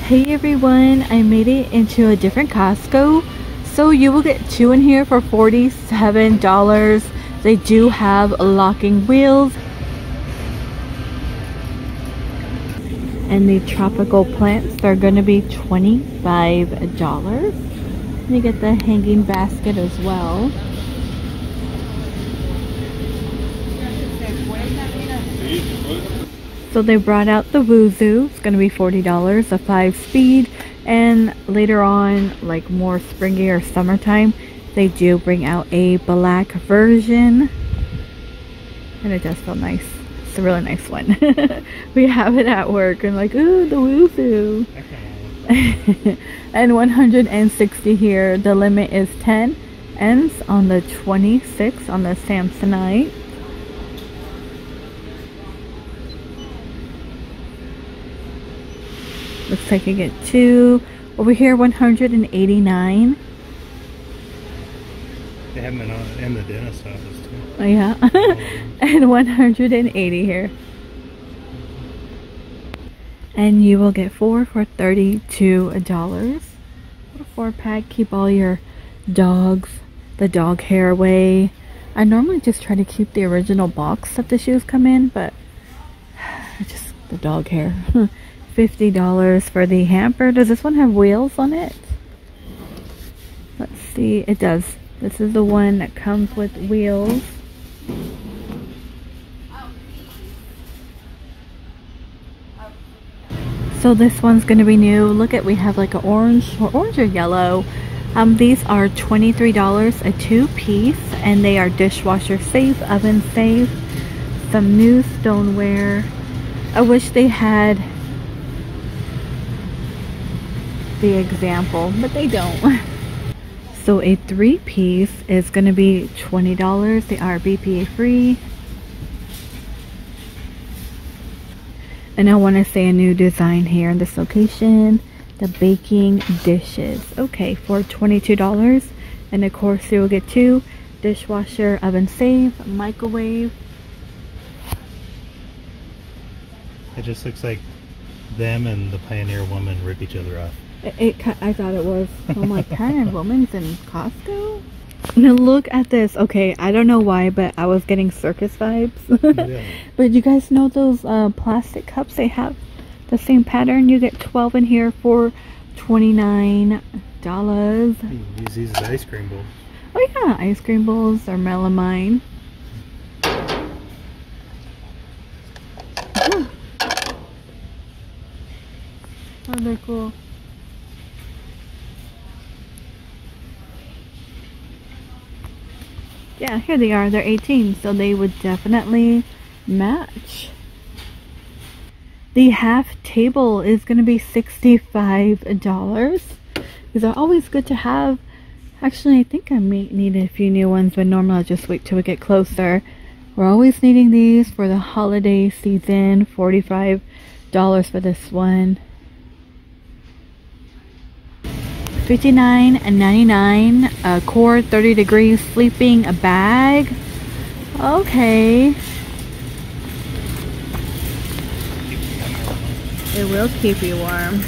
Hey everyone, I made it into a different Costco. So you will get two in here for $47. They do have locking wheels. And the tropical plants are going to be $25. You get the hanging basket as well. So they brought out the Wuzu. It's going to be $40, a 5-speed. And later on, like more springy or summertime, they do bring out a black version. And it does feel nice. It's a really nice one. We have it at work and like, ooh, the Wuzu. And 160 here. The limit is 10. Ends on the 26th on the Samsonite. Looks like you get two. Over here, 189. They have them in the dentist office too. Oh yeah. And 180 here. And you will get four for $32. Little 4-pack. Keep all your dogs, the dog hair away. I normally just try to keep the original box that the shoes come in, but just the dog hair. $50 for the hamper. Does this one have wheels on it? Let's see. It does. This is the one that comes with wheels. So this one's going to be new. Look at, we have like an orange or yellow. These are $23 a 2-piece, and they are dishwasher safe, oven safe. Some new stoneware. I wish they had the example, but they don't. So a 3-piece is going to be $20. They are BPA free. And I want to say a new design here in this location, the baking dishes. Okay, for $22. And of course you will get two, dishwasher, oven safe, microwave. It just looks like them and the Pioneer Woman rip each other off. I thought it was. I'm like, Pioneer Woman's in Costco? Now look at this. Okay, I don't know why, but I was getting circus vibes. Yeah. But you guys know those plastic cups? They have the same pattern. You get 12 in here for $29. You use these as ice cream bowls. Oh yeah, ice cream bowls or melamine. Oh, they're cool. Yeah, here they are. They're 18, so they would definitely match. The half table is going to be $65. These are always good to have. Actually, I think I may need a few new ones, but normally I'll just wait till we get closer. We're always needing these for the holiday season. $45 for this one. $59.99, a core 30 degrees sleeping bag. Okay. It will keep you warm.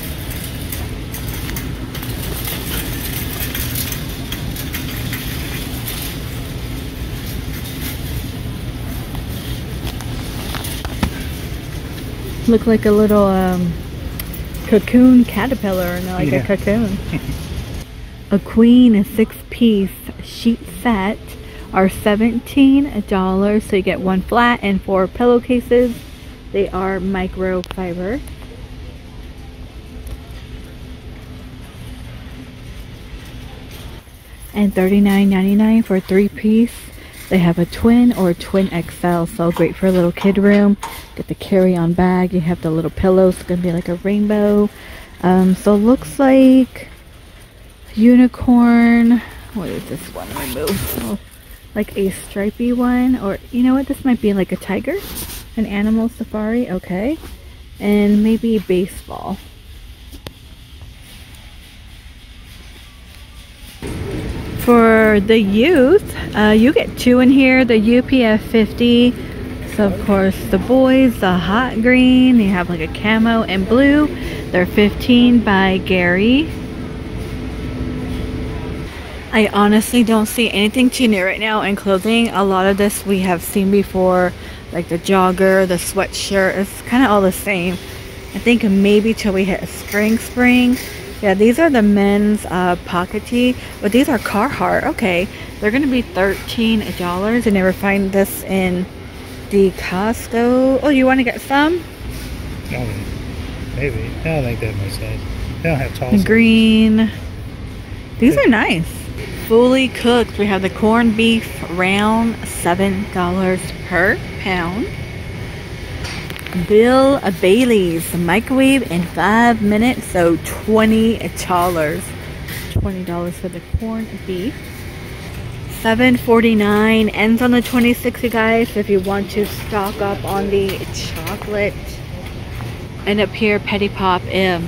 Look like a little cocoon caterpillar, not like a cocoon. A queen, a 6-piece sheet set are $17, so you get one flat and 4 pillowcases. They are microfiber. And $39.99 for a 3-piece. They have a twin or twin XL, so great for a little kid room. Get the carry-on bag. You have the little pillows. It's gonna be like a rainbow. So it looks like unicorn. What is this one? Remove. Oh, like a stripy one, or you know what? This might be like a tiger, an animal safari. Okay, and maybe baseball. For the youth, you get two in here. The UPF 50. So of course the boys, the hot green, you have like a camo and blue. They're 15 by Gary. I honestly don't see anything too new right now in clothing. A lot of this we have seen before, like the jogger, the sweatshirt. It's kind of all the same. I think maybe till we hit spring. Yeah, these are the men's pocket tee, but these are Carhartt. Okay, they're gonna be $13. I never find this in the Costco. Oh, you want to get some? No, maybe. I don't think they're my size. They don't have tall. Green. These are nice. Fully cooked. We have the corned beef round, $7 per pound. Bill Bailey's microwave in 5 minutes, so $20. $20 for the corned beef. $7.49 ends on the 26th, you guys. If you want to stock up on the chocolate. And up here, Petty Pop, no,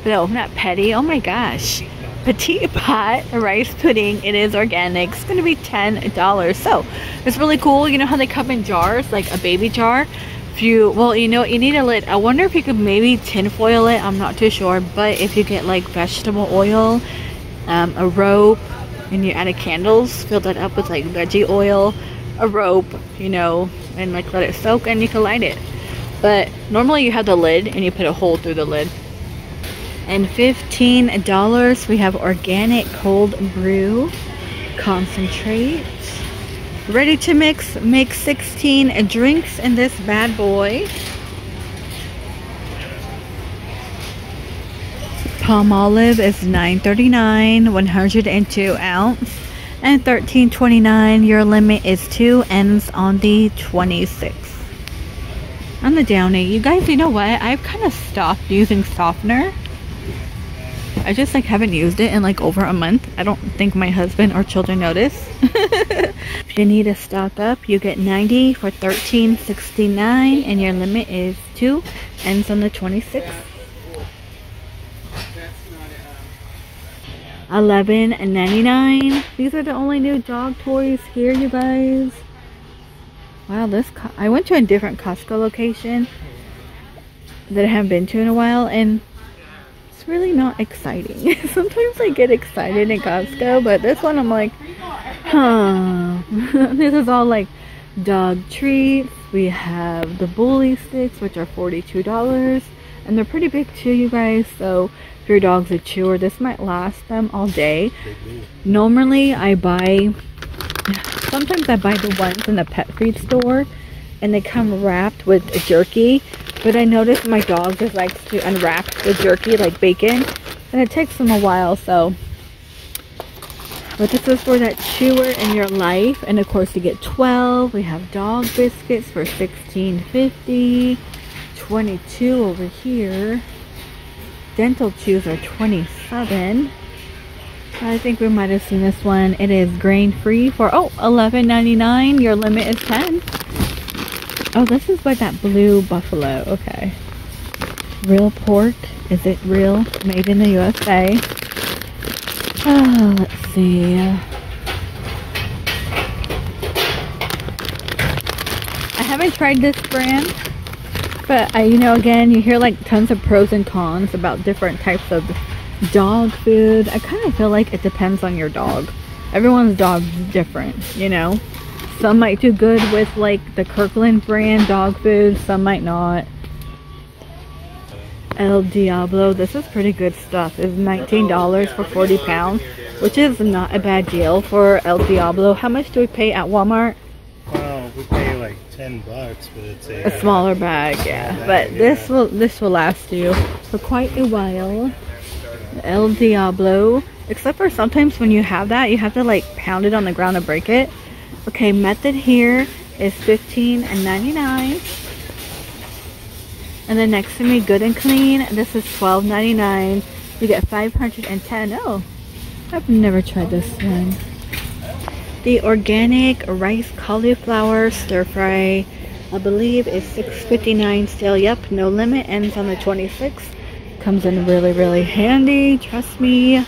not Petty. Oh my gosh. Petite Pot rice pudding. It is organic. It's gonna be $10. So it's really cool. You know how they come in jars, like a baby jar. If you, well, you know, you need a lid. I wonder if you could maybe tin foil it. I'm not too sure, but if you get like vegetable oil, a rope, and you add candles, fill that up with like veggie oil, a rope, you know, and like let it soak, and you can light it. But normally you have the lid and you put a hole through the lid. And $15 we have organic cold brew concentrate. Ready to mix. Make 16 drinks in this bad boy. Palm olive is $9.39, 102 ounce, and $13.29. Your limit is 2, ends on the 26th. On the Downy, you guys, you know what? I've kind of stopped using softener. I just like haven't used it in like over a month. I don't think my husband or children notice. If you need to stock up, you get 90 for $13.69, and your limit is 2, ends on the 26th. $11.99. These are the only new dog toys here, you guys. Wow, I went to a different Costco location that I haven't been to in a while, and it's really not exciting. Sometimes I get excited in Costco, but this one I'm like, huh. This is all like dog treats. We have the bully sticks, which are $42, and they're pretty big too, you guys. So if your dog's a chewer, this might last them all day. Normally sometimes I buy the ones in the pet food store, and they come wrapped with a jerky. But I noticed my dog just likes to unwrap the jerky like bacon, and it takes them a while. So, but this is for that chewer in your life, and of course you get 12. We have dog biscuits for $16.50, 22 over here. Dental chews are $27. I think we might have seen this one. It is grain free for $11.99. Your limit is 10. Oh, this is like that blue buffalo. Okay. Real pork. Is it real? Made in the USA. Oh, let's see. I haven't tried this brand, but you know, again, you hear like tons of pros and cons about different types of dog food. I kind of feel like it depends on your dog. Everyone's dog's different, you know. Some might do good with like the Kirkland brand dog food, some might not. El Diablo, this is pretty good stuff. It's $19 for 40 pounds, which is not a bad deal for El Diablo. How much do we pay at Walmart? Well, we pay like $10, but it's a smaller bag, yeah. But this will last you for quite a while. El Diablo, except for sometimes when you have that, you have to like pound it on the ground to break it. Okay, method here is $15.99. And then next to me, Good and Clean, this is $12.99. You get 510. Oh, I've never tried this one. The organic rice cauliflower stir fry, I believe, is $6.59 still. Yep, no limit, ends on the 26th. Comes in really, really handy, trust me.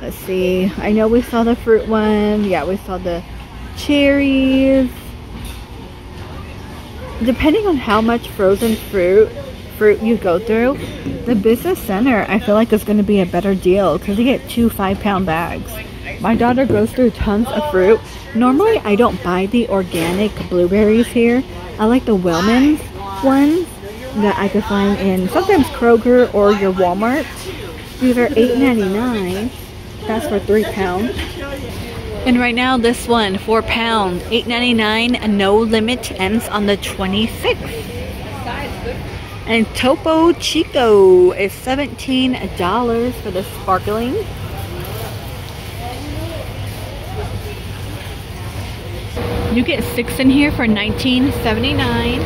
Let's see, I know we saw the fruit one. Yeah, we saw the cherries. depending on how much frozen fruit you go through, the business center I feel like is going to be a better deal because you get 2 5-pound bags. My daughter goes through tons of fruit. Normally I don't buy the organic blueberries here. I like the Wellman's ones that I could find in sometimes Kroger or your Walmart. These are $8.99. That's for 3 pounds. And right now this one, 4 pounds, $8.99. No limit, ends on the 26th. And Topo Chico is $17 for the sparkling. You get 6 in here for $19.79.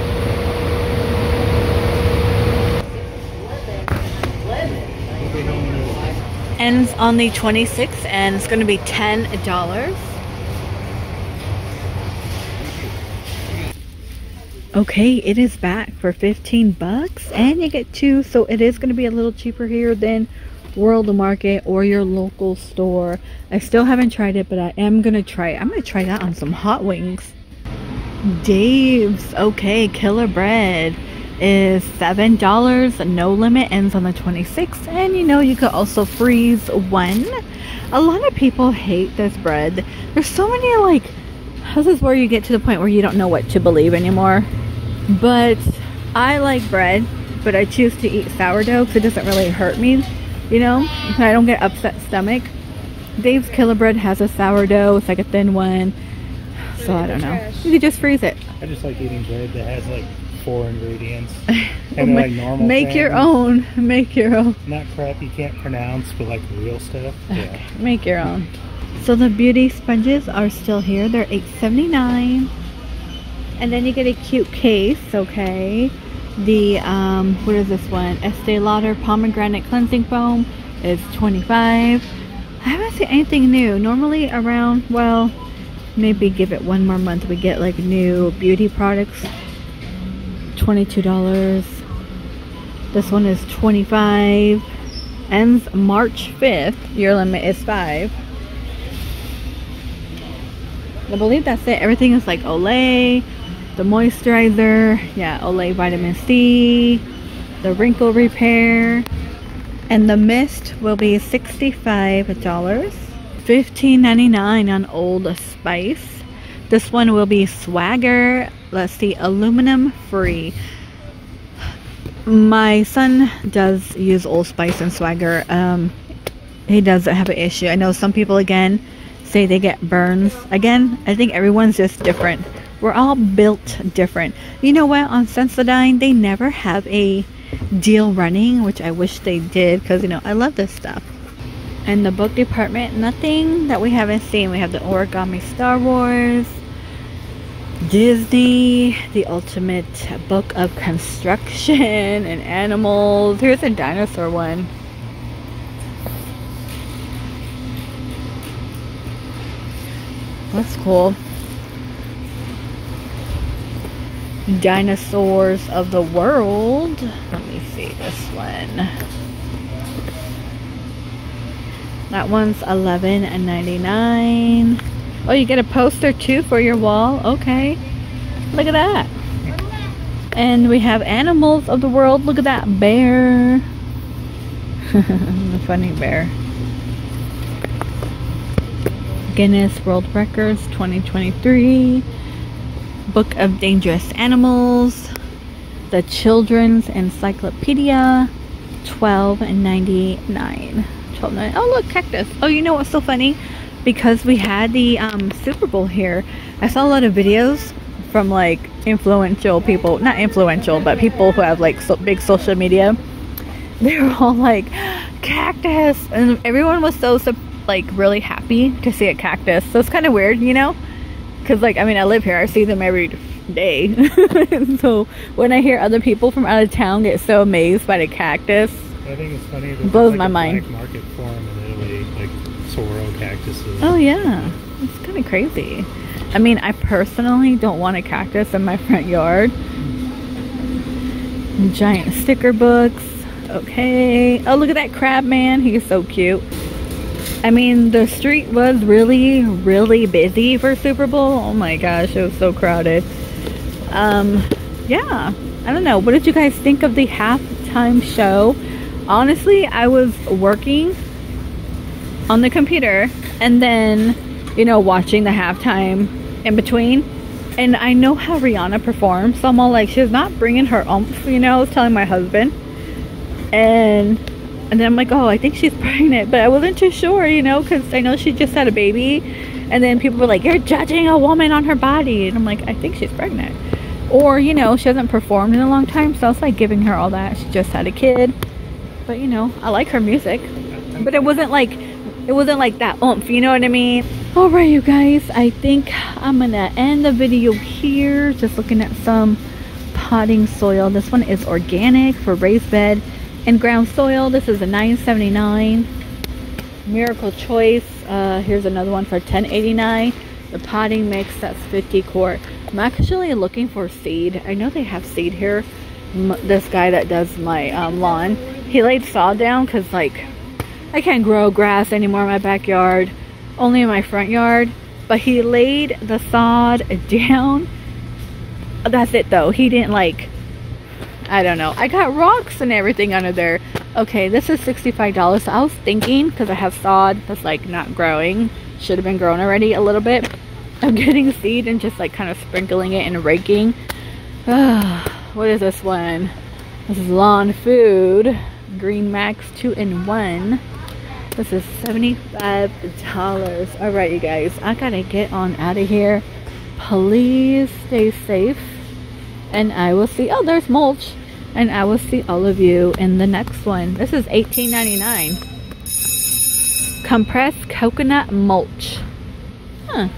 Ends on the 26th and it's going to be $10. Okay, it is back for 15 bucks and you get 2, so it is going to be a little cheaper here than World Market or your local store. I still haven't tried it, but I am going to try it. I'm going to try that on some hot wings. Dave's, okay, Killer Bread is $7. No limit, ends on the 26th. And you know, you could also freeze 1. A lot of people hate this bread. There's so many, like, this is where you get to the point where you don't know what to believe anymore. But I like bread, but I choose to eat sourdough because it doesn't really hurt me, you know, I don't get upset stomach. Dave's Killer Bread has a sourdough. It's like a thin one, so I don't know. You could just freeze it. I just like eating bread that has like 4 ingredients and like normal make things. Your own. Make your own. Not crap you can't pronounce, but like real stuff. Yeah. Okay, make your own. So the beauty sponges are still here. They're $8.79. And then you get a cute case, okay. The, what is this one? Estee Lauder Pomegranate Cleansing Foam is $25. I haven't seen anything new. Normally around, well, maybe give it 1 more month, we get like new beauty products. $22. This one is $25. Ends March 5th. Your limit is 5. I believe that's it. Everything is like Olay, the moisturizer, yeah, Olay vitamin C, the wrinkle repair, and the mist will be $65. $15.99 on Old Spice. This one will be Swagger. Let's see, aluminum free. My son does use Old Spice and Swagger. He doesn't have an issue. I know some people again say they get burns. Again, I think everyone's just different. We're all built different. You know what? On Sensodyne, they never have a deal running, which I wish they did because, you know, I love this stuff. And the book department, nothing that we haven't seen. We have the Origami Star Wars, Disney, the Ultimate Book of Construction and Animals. Here's a dinosaur one. That's cool. Dinosaurs of the World. Let me see this one. That one's $11.99. Oh, you get a poster too for your wall. Okay. Look at that. And we have Animals of the World. Look at that bear. The funny bear. Guinness World Records 2023. Book of Dangerous Animals. The Children's Encyclopedia. $12.99. Oh, look, cactus. Oh, you know what's so funny? Because we had the Super Bowl here, I saw a lot of videos from like influential people, not influential, but people who have like big social media. They were all like, cactus, and everyone was so like really happy to see a cactus. So it's kind of weird, you know, because like, I mean, I live here, I see them every day. So when I hear other people from out of town get so amazed by the cactus, I think it's funny. It blows my mind. Black market for them in Italy, like sorrel cactuses. Oh yeah, it's kind of crazy. I mean, I personally don't want a cactus in my front yard. Giant sticker books. Okay. Oh, look at that crab man. He's so cute. I mean, the street was really, really busy for Super Bowl. Oh my gosh, it was so crowded. yeah, I don't know. What did you guys think of the halftime show? Honestly, I was working on the computer and then, you know, watching the halftime in between. And I know how Rihanna performs, so I'm all like, she's not bringing her oomph, you know. I was telling my husband. And then I'm like, oh, I think she's pregnant. But I wasn't too sure, you know, because I know she just had a baby. And then people were like, you're judging a woman on her body. And I'm like, I think she's pregnant. Or, you know, she hasn't performed in a long time, so I was like giving her all that. She just had a kid. But, you know, I like her music. But it wasn't like that oomph, you know what I mean? Alright, you guys, I think I'm gonna end the video here. Just looking at some potting soil. This one is organic for raised bed and ground soil. This is a $9.79. Miracle Choice. Here's another one for $10.89. The potting mix, that's 50 quart. I'm actually looking for seed. I know they have seed here. This guy that does my lawn, he laid sod down because, like, I can't grow grass anymore in my backyard, only in my front yard. But he laid the sod down. That's it though. He didn't, like, I don't know. I got rocks and everything under there. Okay, this is $65. So I was thinking, because I have sod that's like not growing, should have been grown already a little bit, I'm getting seed and just like kind of sprinkling it and raking. What is this one? This is Lawn Food Green Max 2-in-1. This is $75. All right, you guys, I gotta get on out of here. Please stay safe, and I will see, oh, there's mulch, and I will see all of you in the next one. This is $18.99. Compressed coconut mulch. Huh.